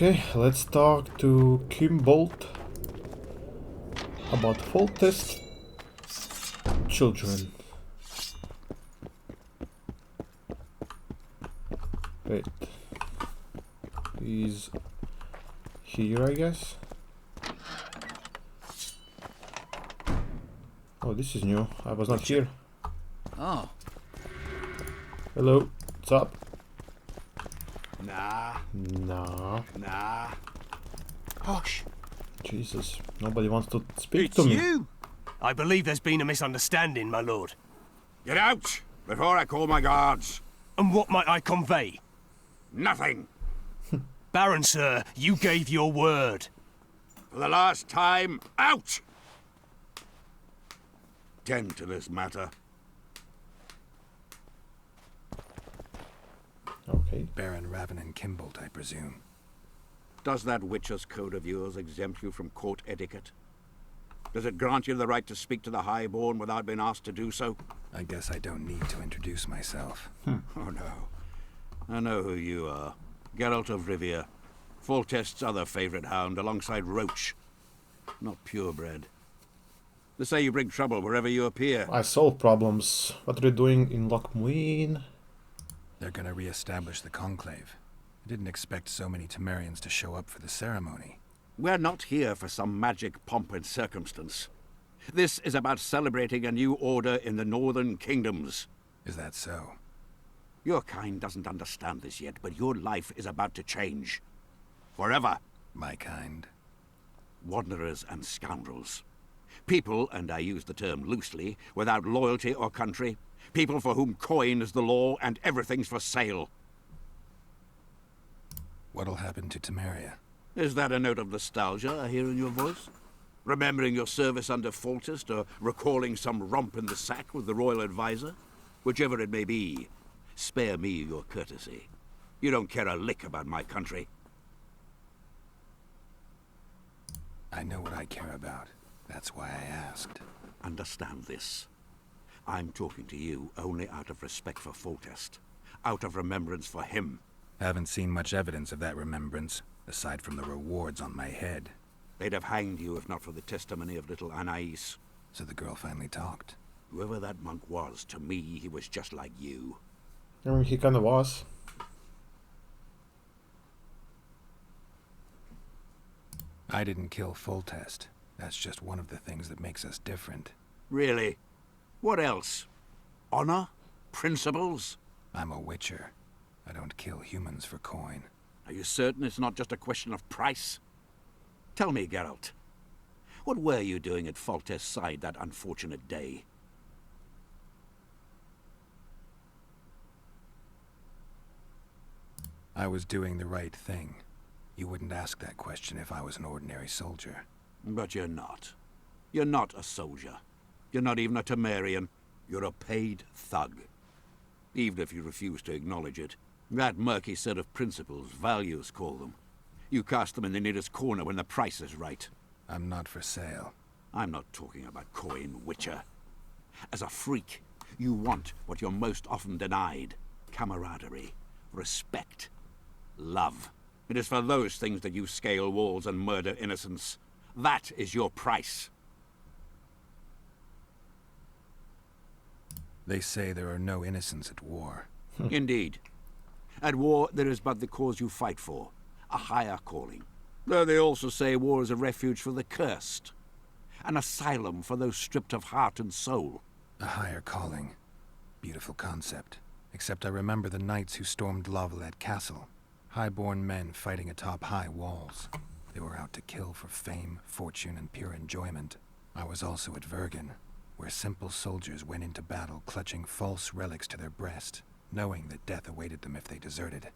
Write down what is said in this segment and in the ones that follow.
Okay, let's talk to Kimbolt about full test children. Wait. He's here, I guess. Oh, this is new. I was not here. Oh. Hello. What's up? Nah. Hush. Jesus. Nobody wants to speak It's to me. you! I believe there's been a misunderstanding, my lord. Get out before I call my guards. And what might I convey? Nothing. Baron, sir, you gave your word. For the last time, out! Tend to this matter. Okay. Baron Raven Kimbolt, I presume. Does that Witcher's code of yours exempt you from court etiquette? Does it grant you the right to speak to the Highborn without being asked to do so? I guess I don't need to introduce myself. Oh no. I know who you are. Geralt of Rivia. Foltest's other favorite hound alongside Roach. Not purebred. They say you bring trouble wherever you appear. I solve problems. What are you doing in Lochmuin? They're gonna re-establish the Conclave. I didn't expect so many Temerians to show up for the ceremony. We're not here for some magic pomp and circumstance. This is about celebrating a new order in the Northern Kingdoms. Is that so? Your kind doesn't understand this yet, but your life is about to change. Forever. My kind. Wanderers and scoundrels. People, and I use the term loosely, without loyalty or country. People for whom coin is the law and everything's for sale. What'll happen to Temeria? Is that a note of nostalgia I hear in your voice? Remembering your service under Foltest, or recalling some romp in the sack with the royal advisor? Whichever it may be, spare me your courtesy. You don't care a lick about my country. I know what I care about. That's why I asked. Understand this. I'm talking to you only out of respect for Foltest. Out of remembrance for him. Haven't seen much evidence of that remembrance, aside from the rewards on my head. They'd have hanged you if not for the testimony of little Anais. So the girl finally talked. Whoever that monk was, to me, he was just like you. I mean, he kind of was. I didn't kill Foltest. That's just one of the things that makes us different. Really? What else? Honor? Principles? I'm a witcher. I don't kill humans for coin. Are you certain it's not just a question of price? Tell me, Geralt. What were you doing at Foltest's side that unfortunate day? I was doing the right thing. You wouldn't ask that question if I was an ordinary soldier. But you're not. You're not a soldier. You're not even a Temerian. You're a paid thug. Even if you refuse to acknowledge it. That murky set of principles, values call them. You cast them in the nearest corner when the price is right. I'm not for sale. I'm not talking about coin, Witcher. As a freak, you want what you're most often denied. Camaraderie, respect, love. It is for those things that you scale walls and murder innocents. That is your price. They say there are no innocents at war. Indeed. At war, there is but the cause you fight for. A higher calling. Though they also say war is a refuge for the cursed. An asylum for those stripped of heart and soul. A higher calling. Beautiful concept. Except I remember the knights who stormed Lavalette Castle. High-born men fighting atop high walls. They were out to kill for fame, fortune, and pure enjoyment. I was also at Vergen, where simple soldiers went into battle clutching false relics to their breast, knowing that death awaited them if they deserted.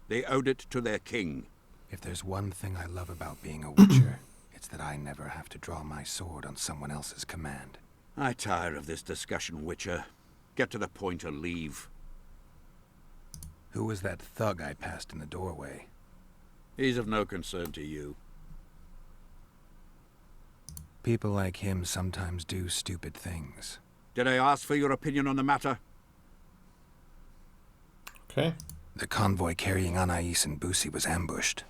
They owed it to their king. If there's one thing I love about being a witcher, it's that I never have to draw my sword on someone else's command. I tire of this discussion, Witcher. Get to the point or leave. Who was that thug I passed in the doorway? He's of no concern to you. People like him sometimes do stupid things. Did I ask for your opinion on the matter? Okay. The convoy carrying Anais and Busi was ambushed.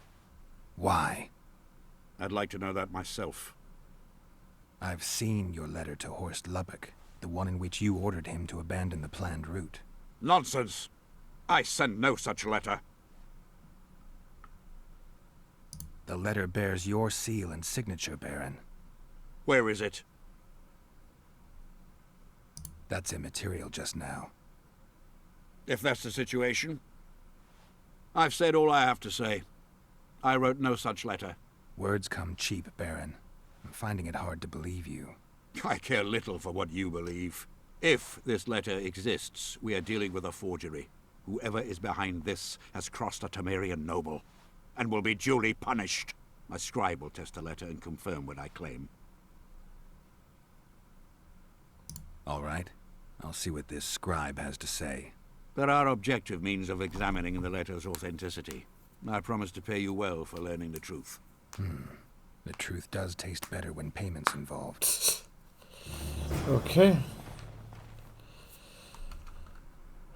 Why? I'd like to know that myself. I've seen your letter to Horst Lubbock, the one in which you ordered him to abandon the planned route. Nonsense! I sent no such letter. The letter bears your seal and signature, Baron. Where is it? That's immaterial just now. If that's the situation, I've said all I have to say. I wrote no such letter. Words come cheap, Baron. I'm finding it hard to believe you. I care little for what you believe. If this letter exists, we are dealing with a forgery. Whoever is behind this has crossed a Temerian noble, and will be duly punished. My scribe will test the letter and confirm what I claim. All right. I'll see what this scribe has to say. There are objective means of examining the letter's authenticity. I promise to pay you well for learning the truth. The truth does taste better when payment's involved. Okay.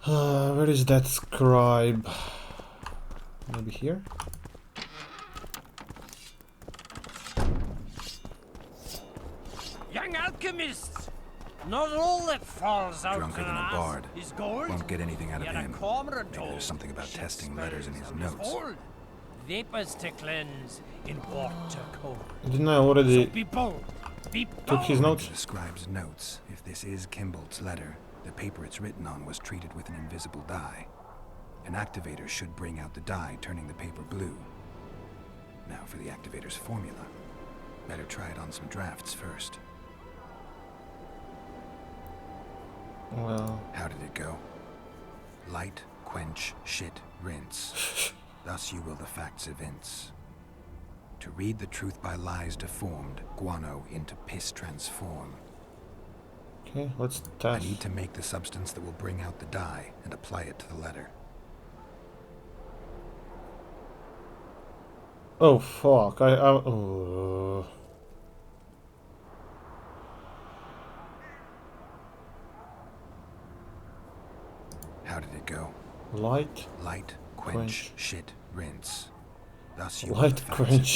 Where is that scribe? Maybe here? Young alchemists! Not all that falls out Drunker to than a us bard. is gold. Won't get anything out of Yet a him. comrade Maybe there's something about testing letters in his notes. Vapors to cleanse, in water cold. Didn't I already So be bold. Be bold. took his notes? The scribe's notes. If this is Kimbold's letter, the paper it's written on was treated with an invisible dye. An activator should bring out the dye, turning the paper blue. Now for the activator's formula. Better try it on some drafts first. Well, How did it go? Light, quench, shit, rinse. Thus you will the facts evince. To read the truth by lies deformed, guano into piss transform. okay, let's I test. need to make the substance that will bring out the dye and apply it to the letter. Oh fuck! How did it go? Light, Light, quench, Quench. shit, rinse. Thus you will the light, facts quench, evince.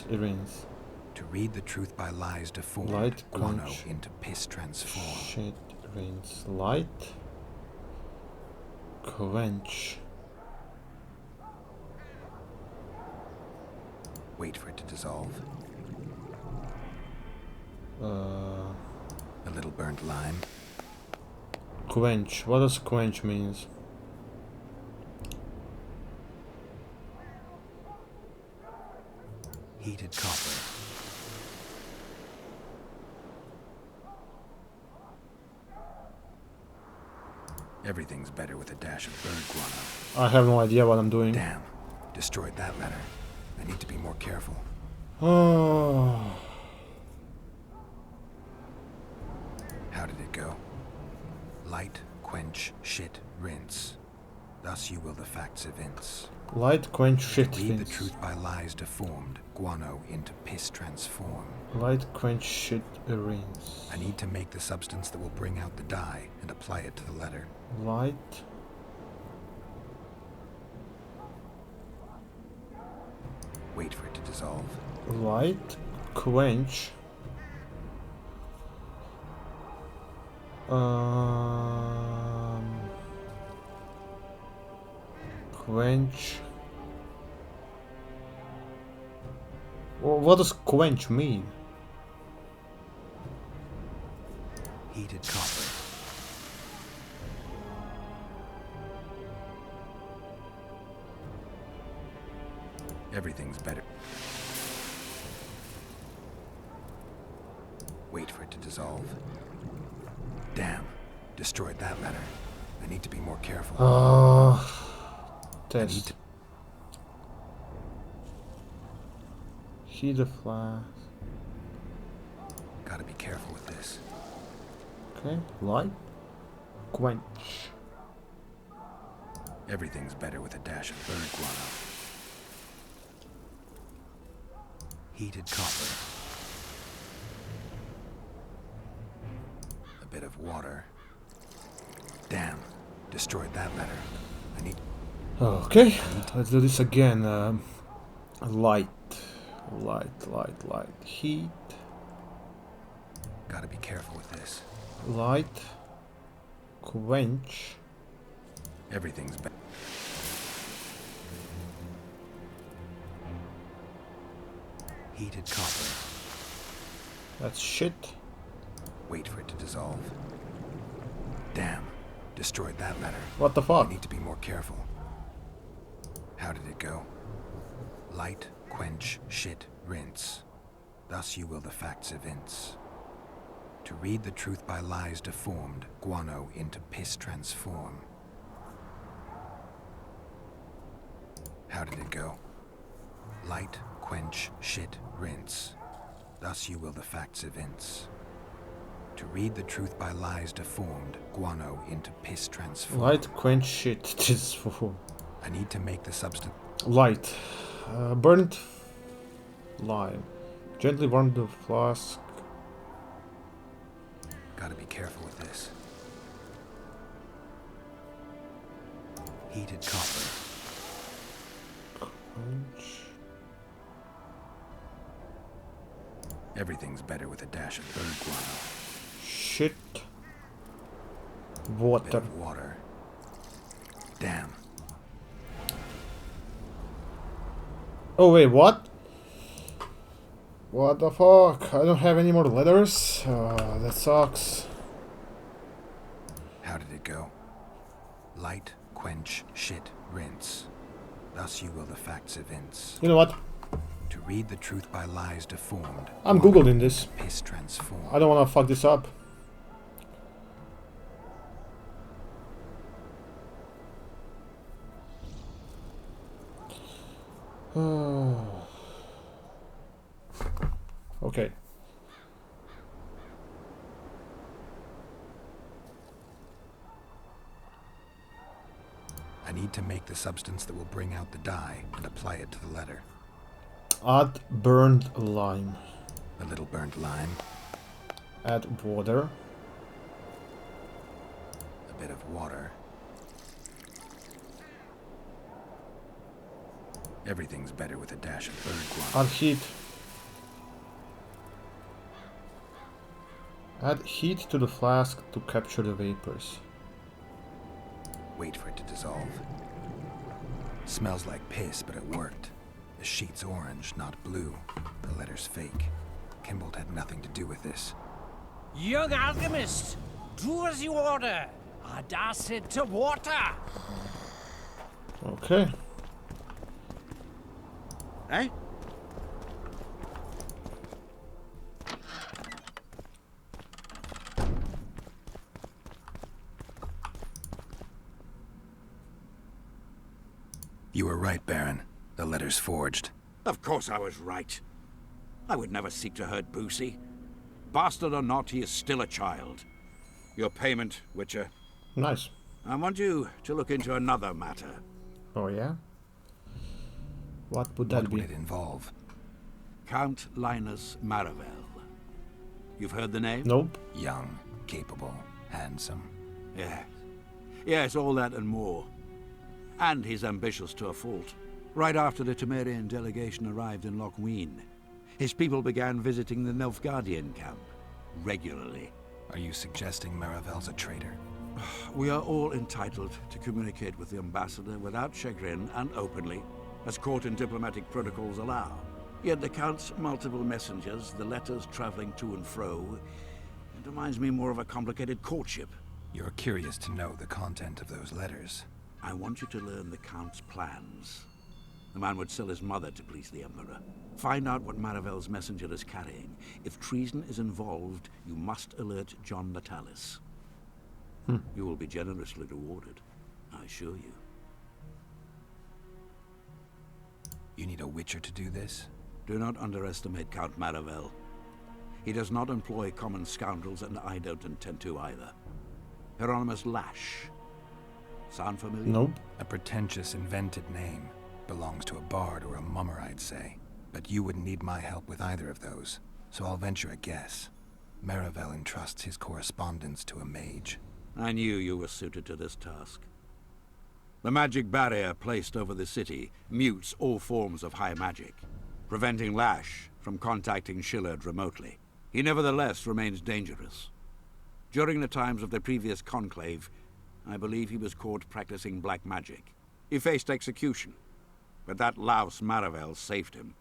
shit, rinse. To read the truth by lies deformed, Light, guano quench, into piss transform. Shit, rinse. Light, quench. Wait for it to dissolve. A little burnt lime. Quench. What does quench means? Heated copper. Everything's better with a dash of bird guano. I have no idea what I'm doing. Damn. Destroyed that letter. I need to be more careful. Oh. How did it go? Light, quench, shit, rinse. Thus you will the facts evince. Light, quench, shit, Read the rinse. truth by lies deformed, guano into piss transform. Light, quench, shit, rinse. I need to make the substance that will bring out the dye and apply it to the letter. Light. Wait for it to dissolve. Light, quench. Quench. What does quench mean? Heated copper. Everything's better. Wait for it to dissolve. Damn. Destroyed that letter. I need to be more careful. I need Test. to... Heat the flask. Gotta be careful with this. Okay. Light. Quench. Everything's better with a dash of bird guano. Heated copper. A bit of water. Damn. Destroyed that letter. I need... Okay, let's do this again. Light, heat, Gotta be careful with this. light, quench. Everything's better. Heated copper. That's shit. Wait for it to dissolve. Damn. Destroyed that letter. What the fuck? We need to be more careful. How did it go? Light, quench, shit, rinse. Thus you will the facts evince. To read the truth by lies deformed, guano into piss transform. How did it go? Light, quench, shit, rinse. Thus you will the facts evince. To read the truth by lies deformed, guano into piss transform. Light, quench, shit. This for I need to make the substance. light. Burnt lime. Gently warm the flask. Gotta be careful with this. Heated copper. Quench. Everything's better with a dash of bird guano. Shit. Bit Water. of water. Damn. Oh wait, what? What the fuck? I don't have any more letters. That sucks. How did it go? Light, quench, shit, rinse. Thus you will the facts evince. You know what? To read the truth by lies deformed. I'm guano googling this. into piss transform. I don't wanna fuck this up. Okay. I need to make the substance that will bring out the dye and apply it to the letter. Add burned lime. A little burnt lime, Add water. a bit of water. Everything's better with a dash of bird guano. Add heat. Add heat to the flask to capture the vapors. Wait for it to dissolve. Smells like piss, but it worked. The sheet's orange, not blue. The letter's fake. Kimbold had nothing to do with this. Young alchemist, do as you order. I dash it to water. Okay. Eh? You were right, Baron. The letter's forged. Of course I was right. I would never seek to hurt Boosie. Bastard or not, he is still a child. Your payment, Witcher. Nice. I want you to look into another matter. Oh yeah? What would that What be? would it involve? Count Linus Maravel. You've heard the name? Nope. Young, capable, handsome. Yes. Yes, all that and more. And he's ambitious to a fault. Right after the Temerian delegation arrived in Lochween, his people began visiting the Nilfgaardian camp regularly. Are you suggesting Maravel's a traitor? We are all entitled to communicate with the ambassador without chagrin and openly, as court and diplomatic protocols allow. Yet the Count's multiple messengers, the letters traveling to and fro, it reminds me more of a complicated courtship. You're curious to know the content of those letters. I want you to learn the Count's plans. The man would sell his mother to please the Emperor. Find out what Maravel's messenger is carrying. If treason is involved, you must alert John Natalis. You will be generously rewarded, I assure you. You need a witcher to do this? Do not underestimate Count Maravel. He does not employ common scoundrels, and I don't intend to either. Hieronymus Lash. Sound familiar? Nope. A pretentious, invented name. Belongs to a bard or a mummer, I'd say. But you wouldn't need my help with either of those, so I'll venture a guess. Maravel entrusts his correspondence to a mage. I knew you were suited to this task. The magic barrier placed over the city mutes all forms of high magic, preventing Lash from contacting Shillard remotely. He nevertheless remains dangerous. During the times of the previous conclave, I believe he was caught practicing black magic. He faced execution, but that louse Maravel saved him.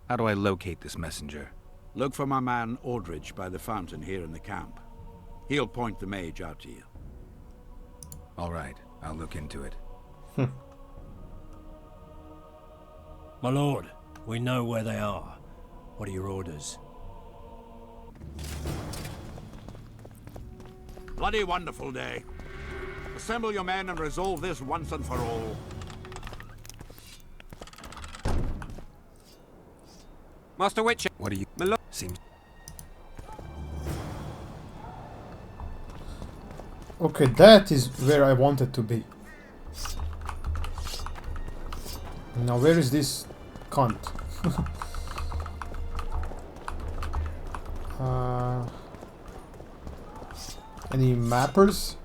How do I locate this messenger? Look for my man Aldridge by the fountain here in the camp. He'll point the mage out to you. All right, I'll look into it. My lord, we know where they are. What are your orders? Bloody wonderful day. Assemble your men and resolve this once and for all. Master Witcher. What do you... My lord. Seems... Okay, that is where I wanted to be. Now where is this cunt? Any mappers?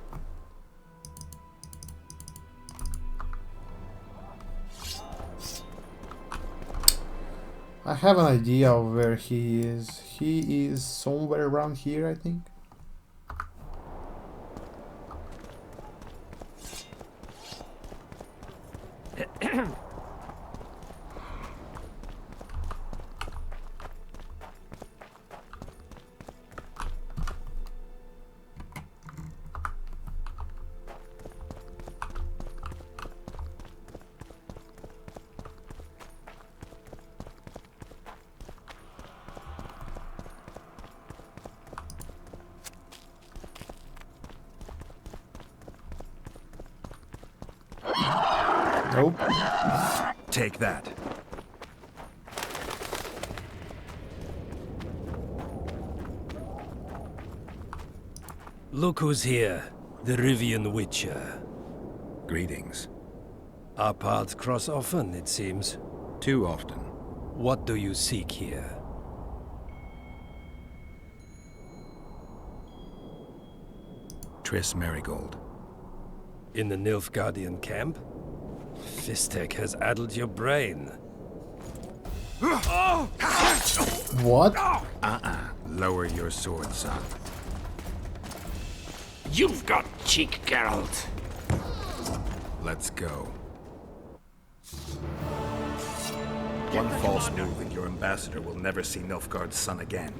I have an idea of where he is. He is somewhere around here, I think. Nope. Take that. Look who's here, the Rivian Witcher. Greetings. Our paths cross often, it seems. Too often. What do you seek here? Triss Merigold. In the Nilfgaardian camp? Fistek has addled your brain. What? Lower your sword, son. You've got cheek, Geralt. Let's go. One false move and your ambassador will never see Nilfgaard's son again.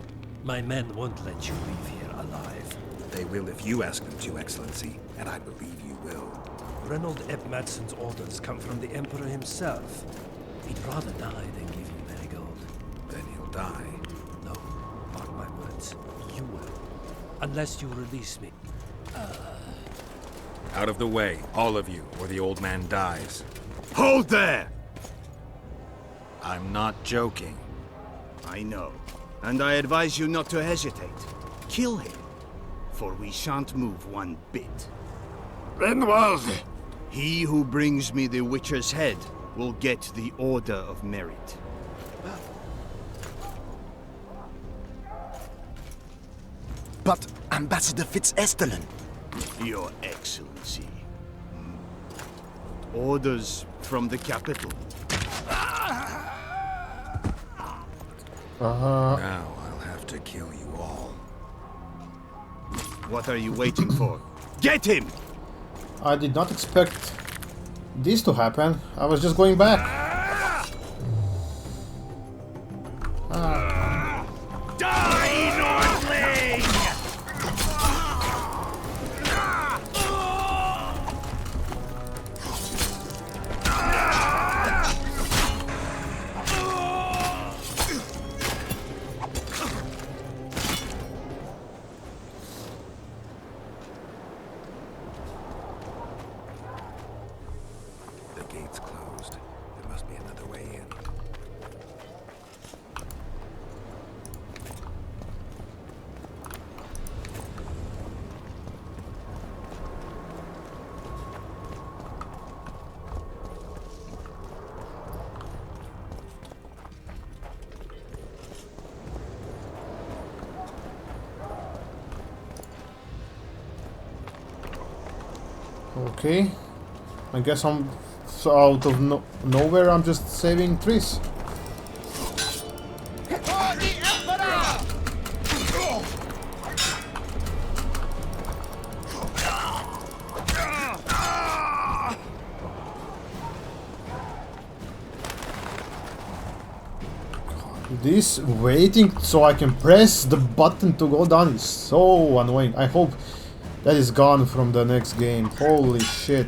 My men won't let you leave here alive. They will if you ask them to, Excellency, and I believe you will. Reynold Eb Madsen's orders come from the Emperor himself. He'd rather die than give you Merigold. Then he'll die. No, mark my words. You will. Unless you release me. Out of the way, all of you, or the old man dies. Hold there! I'm not joking. I know, and I advise you not to hesitate. Kill him, for we shan't move one bit. Renwald! He who brings me the Witcher's head will get the Order of Merit. But Ambassador Fitzestellen... Your Excellency. Orders from the capital. Now I'll have to kill you all. What are you waiting for? Get him! I did not expect this to happen. I was just going back. Die, Nordling! The gate's closed. There must Okay. I guess I'm out of nowhere. I'm just saving Triss. This waiting so I can press the button to go down is so annoying. I hope that is gone from the next game. Holy shit.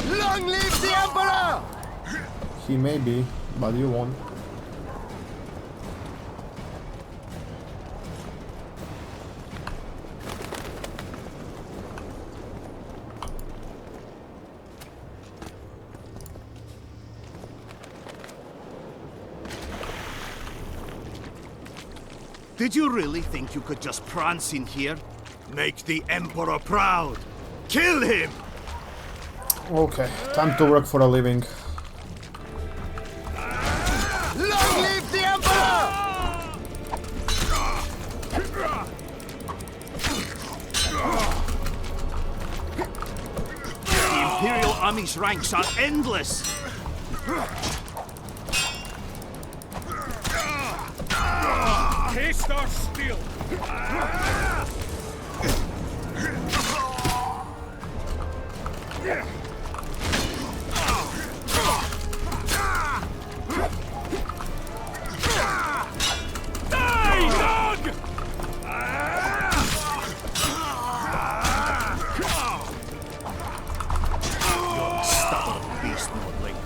Long live the Emperor! He may be, but you won't. Did you really think you could just prance in here? Make the Emperor proud! Kill him! Okay, time to work for a living. Long live the Emperor! The Imperial Army's ranks are endless! Taste our steel! Die, dog! You're a stubborn beast, Nordling.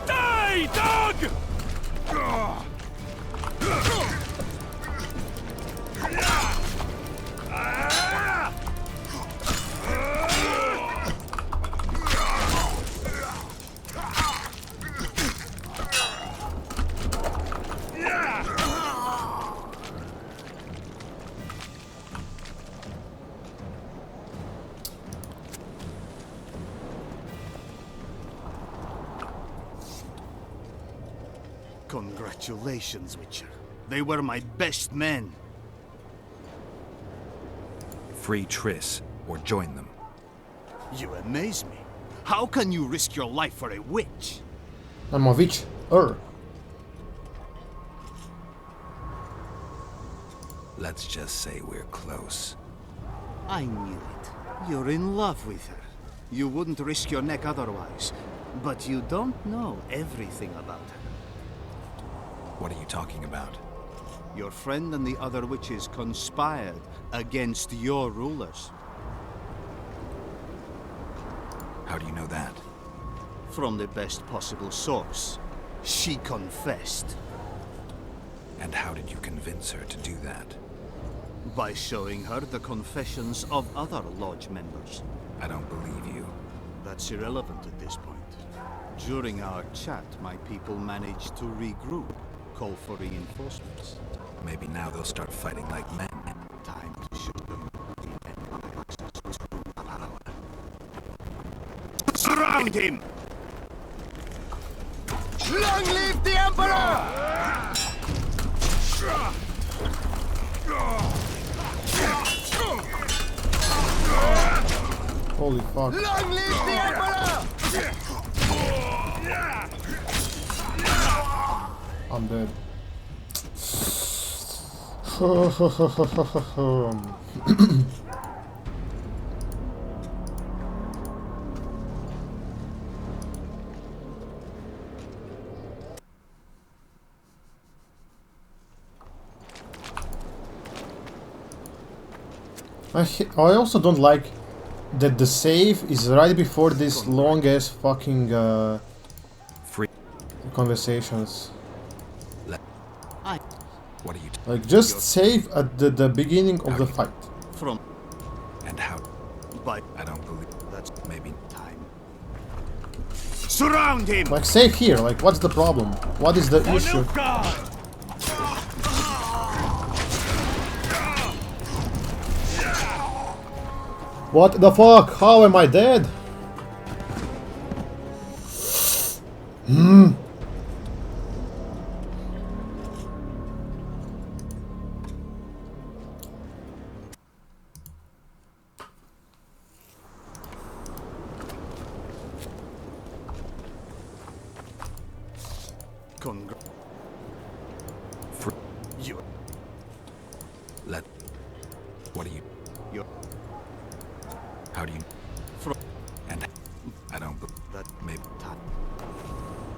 Die, dog! Congratulations, Witcher. They were my best men. Free Triss, or join them. You amaze me. How can you risk your life for a witch? I'm a witch. Let's just say we're close. I knew it. You're in love with her. You wouldn't risk your neck otherwise. But you don't know everything about her. What are you talking about? Your friend and the other witches conspired against your rulers. How do you know that? From the best possible source. She confessed. And how did you convince her to do that? By showing her the confessions of other lodge members. I don't believe you. That's irrelevant at this point. During our chat, my people managed to regroup, call for reinforcements. Maybe now they'll start fighting like men. Time to show them the Empire's true power. Surround him! Long live the Emperor! Holy fuck. Long live the Emperor! I'm dead. I also don't like that the save is right before this long ass fucking Free. conversations. What are you? Like just save at the beginning of the fight. From And how? by I don't believe. that's Maybe. time. Surround him! Like save here. Like what's the problem? What is the issue? What the fuck? How am I dead? You. Let. What do you? You. How do you? And I don't. That Maybe.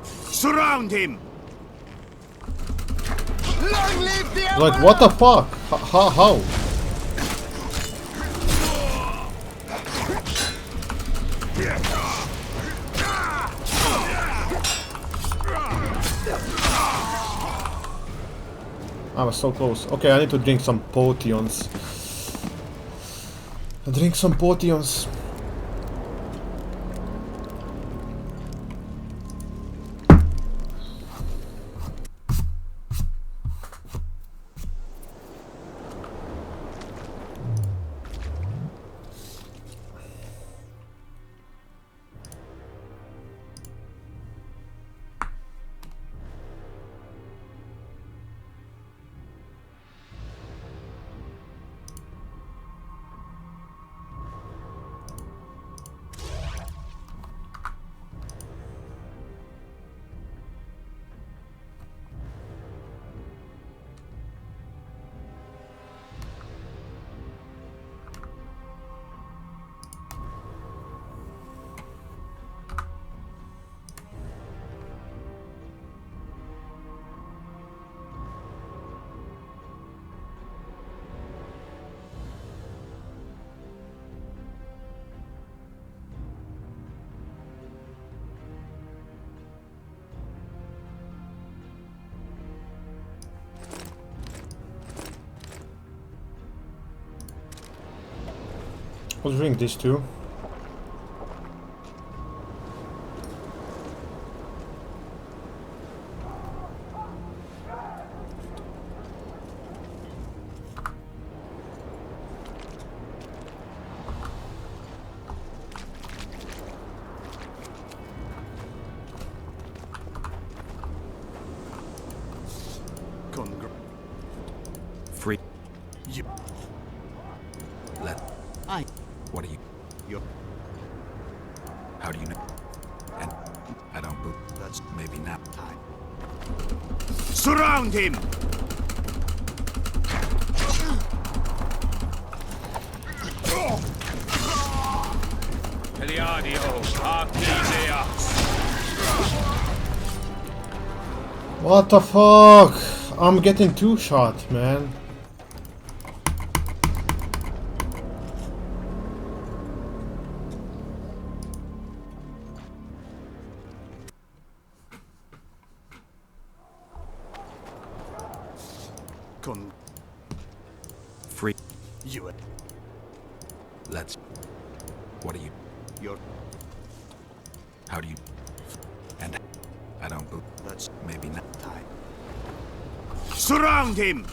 Surround him. Long live the Emperor! Like, what the fuck? How? I was so close. Okay, I need to drink some potions. Drink some potions. I'll drink this too. Free. You. Let. I. What do you? You. How do you know? And I don't. That's maybe nap time. Surround him. What the fuck? I'm getting two shot, man. free. You. Let's. What do you? You're. How do you? And I don't. That's maybe not. time. Surround him.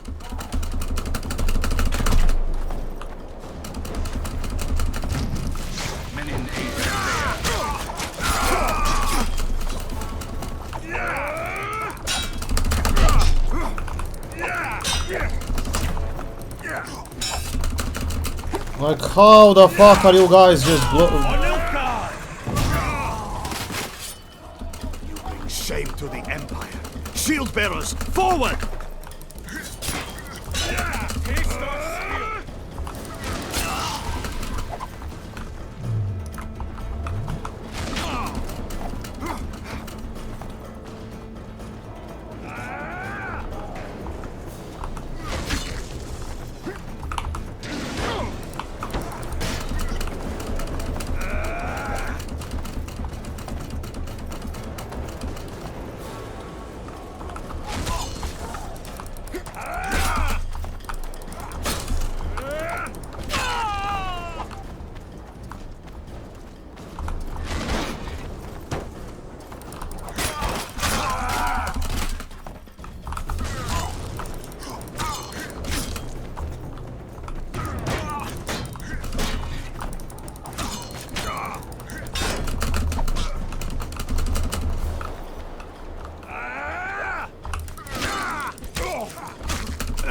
Like, how the fuck are you guys just You bring shame to the Empire. Shield bearers, forward!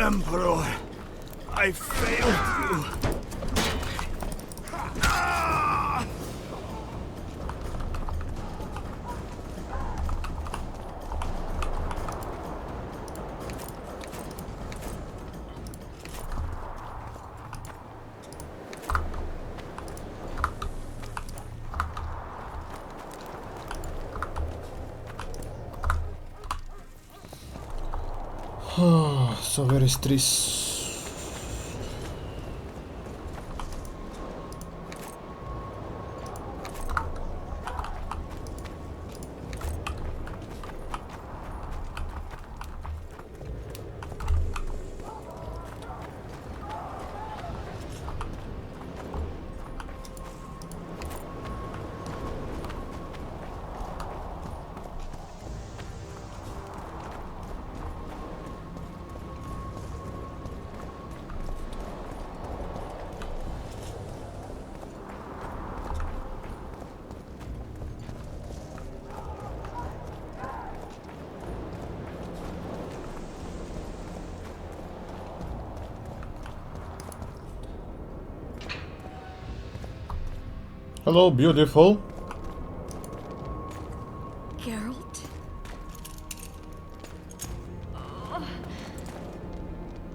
Emperor, I failed you. So where is Triss? Hello, beautiful. Geralt?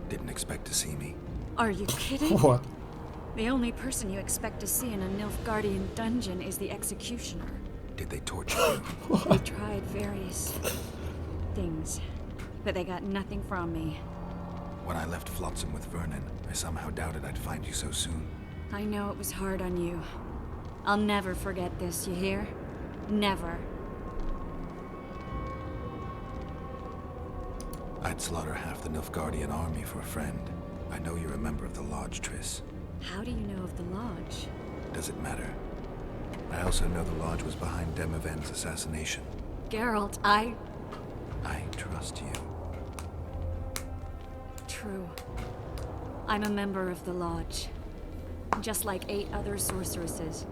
Didn't expect to see me. Are you kidding? What? The only person you expect to see in a Nilfgaardian dungeon is the executioner. Did they torture you? They tried various things, but they got nothing from me. When I left Flotsam with Vernon, I somehow doubted I'd find you so soon. I know it was hard on you. I'll never forget this, you hear? Never. I'd slaughter half the Nilfgaardian army for a friend. I know you're a member of the Lodge, Triss. How do you know of the Lodge? Does it matter? I also know the Lodge was behind Demavend's assassination. Geralt, I trust you. True. I'm a member of the Lodge. Just like 8 other sorceresses.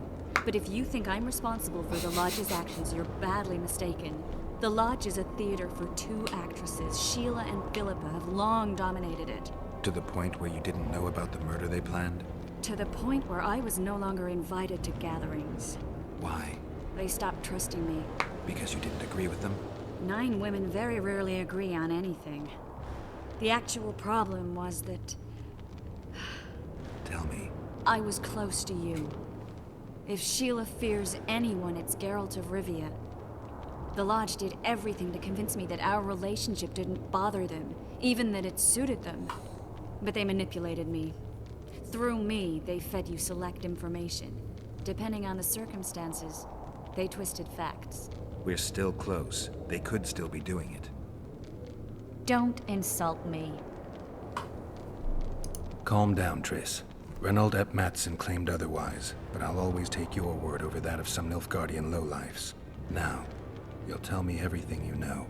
But if you think I'm responsible for the Lodge's actions, you're badly mistaken. The Lodge is a theater for 2 actresses. Sheila and Philippa have long dominated it. To the point where you didn't know about the murder they planned? To the point where I was no longer invited to gatherings. Why? They stopped trusting me. Because you didn't agree with them? 9 women very rarely agree on anything. The actual problem was that Tell me. I was close to you. If Sheila fears anyone, it's Geralt of Rivia. The Lodge did everything to convince me that our relationship didn't bother them, even that it suited them. But they manipulated me. Through me, they fed you select information. Depending on the circumstances, they twisted facts. We're still close. They could still be doing it. Don't insult me. Calm down, Triss. Reynold ep Matson claimed otherwise, but I'll always take your word over that of some Nilfgaardian lowlifes. Now, you'll tell me everything you know.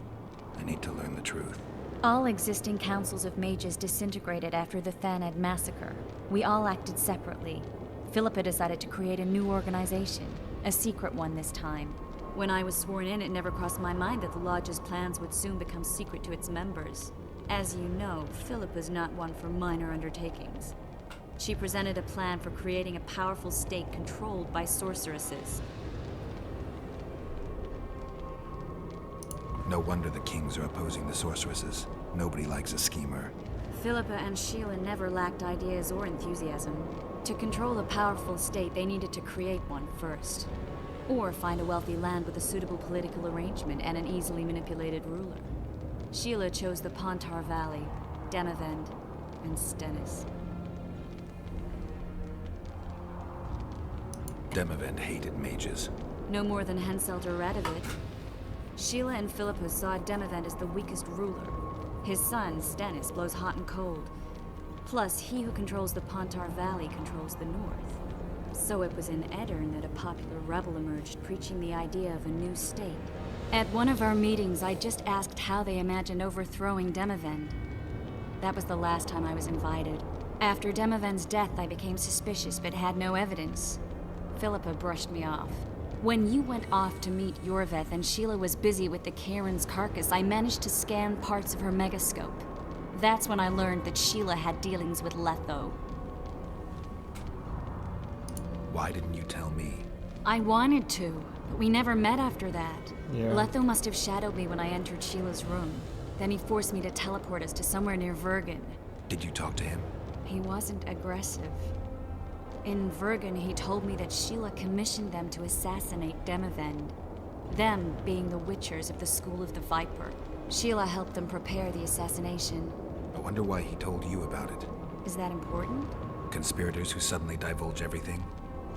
I need to learn the truth. All existing councils of mages disintegrated after the Thanad massacre. We all acted separately. Philippa decided to create a new organization, a secret one this time. When I was sworn in, it never crossed my mind that the Lodge's plans would soon become secret to its members. As you know, Philippa's not one for minor undertakings. She presented a plan for creating a powerful state controlled by sorceresses. No wonder the kings are opposing the sorceresses. Nobody likes a schemer. Philippa and Sheila never lacked ideas or enthusiasm. To control a powerful state, they needed to create one first. Or find a wealthy land with a suitable political arrangement and an easily manipulated ruler. Sheila chose the Pontar Valley, Demavend, and Stennis. Demavend hated mages. No more than Henselt or Radovid. Sheila and Philippa saw Demavend as the weakest ruler. His son, Stennis, blows hot and cold. Plus, he who controls the Pontar Valley controls the north. So it was in Edirn that a popular rebel emerged, preaching the idea of a new state. At one of our meetings, I just asked how they imagined overthrowing Demavend. That was the last time I was invited. After Demavend's death, I became suspicious, but had no evidence. Philippa brushed me off. When you went off to meet Yorveth and Sheila was busy with the Karen's carcass, I managed to scan parts of her megascope. That's when I learned that Sheila had dealings with Letho. Why didn't you tell me? I wanted to, but we never met after that. Yeah. Letho must have shadowed me when I entered Sheila's room. Then he forced me to teleport us to somewhere near Vergen. Did you talk to him? He wasn't aggressive. In Vergen, he told me that Sheila commissioned them to assassinate Demavend. Them being the Witchers of the School of the Viper. Sheila helped them prepare the assassination. I wonder why he told you about it. Is that important? Conspirators who suddenly divulge everything?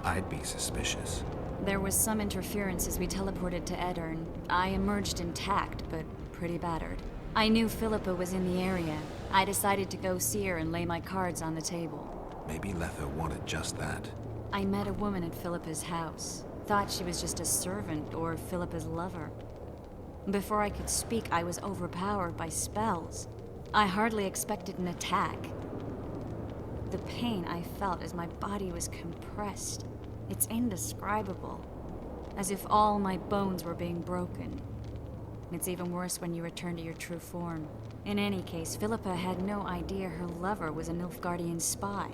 I'd be suspicious. There was some interference as we teleported to Edirn. I emerged intact, but pretty battered. I knew Philippa was in the area. I decided to go see her and lay my cards on the table. Maybe Letho wanted just that. I met a woman at Philippa's house. Thought she was just a servant or Philippa's lover. Before I could speak, I was overpowered by spells. I hardly expected an attack. The pain I felt as my body was compressed. It's indescribable. As if all my bones were being broken. It's even worse when you return to your true form. In any case, Philippa had no idea her lover was a Nilfgaardian spy.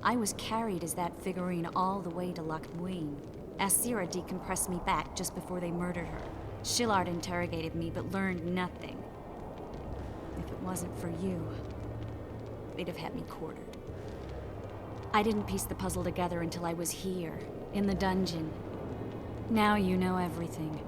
I was carried as that figurine all the way to Loch Muin. Asira decompressed me back just before they murdered her. Shillard interrogated me but learned nothing. If it wasn't for you, they'd have had me quartered. I didn't piece the puzzle together until I was here, in the dungeon. Now you know everything.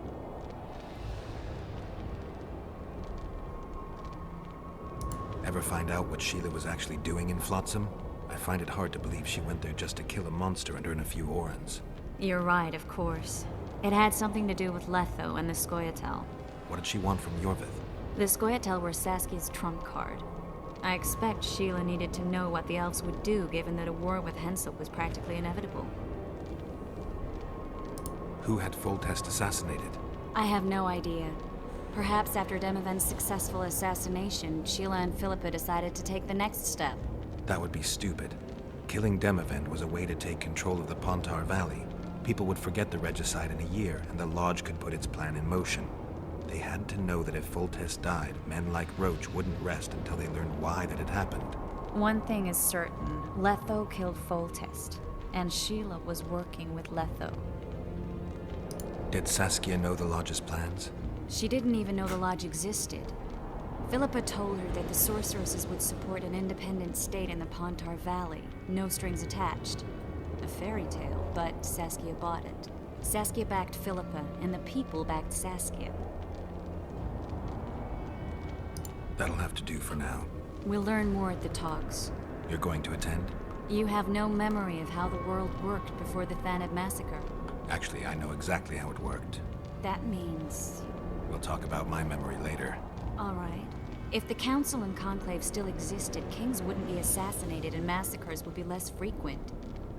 Ever find out what Sheila was actually doing in Flotsam? I find it hard to believe she went there just to kill a monster and earn a few orans. You're right, of course. It had something to do with Letho and the Scoia'tael. What did she want from Yorvith? The Scoia'tael were Saskia's trump card. I expect Sheila needed to know what the elves would do, given that a war with Henselt was practically inevitable. Who had Foltest assassinated? I have no idea. Perhaps after Demavend's successful assassination, Sheila and Philippa decided to take the next step. That would be stupid. Killing Demavend was a way to take control of the Pontar Valley. People would forget the regicide in a year, and the Lodge could put its plan in motion. They had to know that if Foltest died, men like Roach wouldn't rest until they learned why that had happened. One thing is certain. Letho killed Foltest, and Sheila was working with Letho. Did Saskia know the Lodge's plans? She didn't even know the Lodge existed. Philippa told her that the sorceresses would support an independent state in the Pontar Valley, no strings attached. A fairy tale, but Saskia bought it. Saskia backed Philippa, and the people backed Saskia. That'll have to do for now. We'll learn more at the talks. You're going to attend? You have no memory of how the world worked before the Thanad massacre. Actually, I know exactly how it worked. That means... We'll talk about my memory later. All right. If the Council and Conclave still existed, kings wouldn't be assassinated and massacres would be less frequent.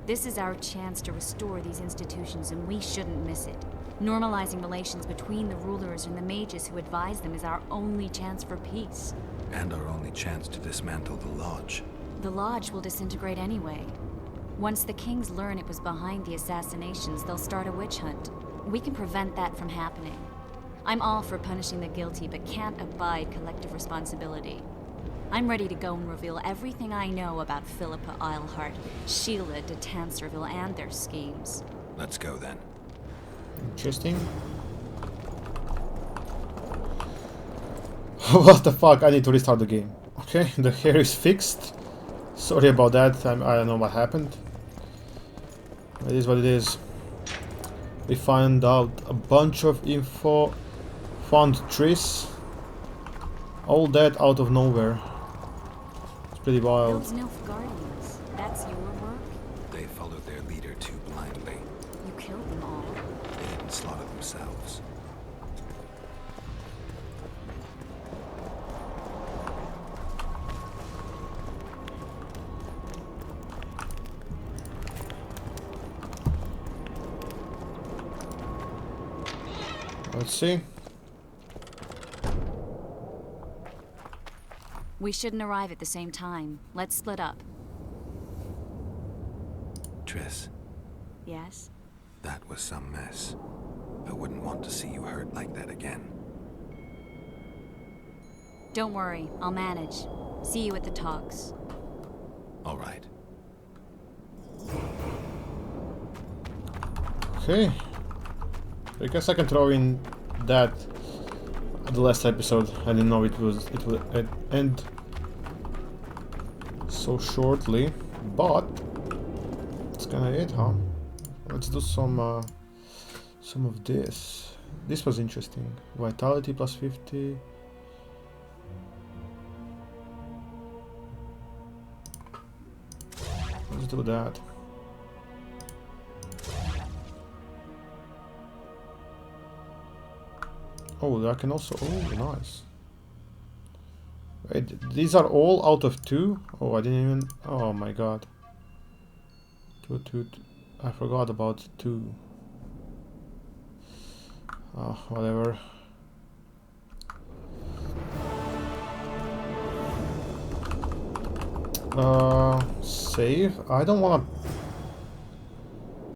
This is our chance to restore these institutions, and we shouldn't miss it. Normalizing relations between the rulers and the mages who advise them is our only chance for peace. And our only chance to dismantle the Lodge. The Lodge will disintegrate anyway. Once the kings learn it was behind the assassinations, they'll start a witch hunt. We can prevent that from happening. I'm all for punishing the guilty, but can't abide collective responsibility. I'm ready to go and reveal everything I know about Philippa Eilhart, Sheila de Tanserville, and their schemes. Let's go then. Interesting. What the fuck? I need to restart the game. Okay, the hair is fixed. Sorry about that. I don't know what happened. It is what it is. We find out a bunch of info. Found Triss. All that out of nowhere. It's pretty wild. Those Nilfgaardians, that's your work? They followed their leader too blindly. You killed them all. They didn't slaughter themselves. Let's see. We shouldn't arrive at the same time. Let's split up. Triss, Yes? that was some mess. I wouldn't want to see you hurt like that again. Don't worry, I'll manage. See you at the talks. All right. Okay. I guess I can throw in that the last episode. I didn't know it would end so shortly, but it's kinda it, huh? Let's do some of this. This was interesting. Vitality plus 50, let's do that. Oh, I can also... Oh, nice. Wait, these are all out of 2? Oh, I didn't even... Oh my god. Two. I forgot about 2. Oh, whatever. Save? I don't wanna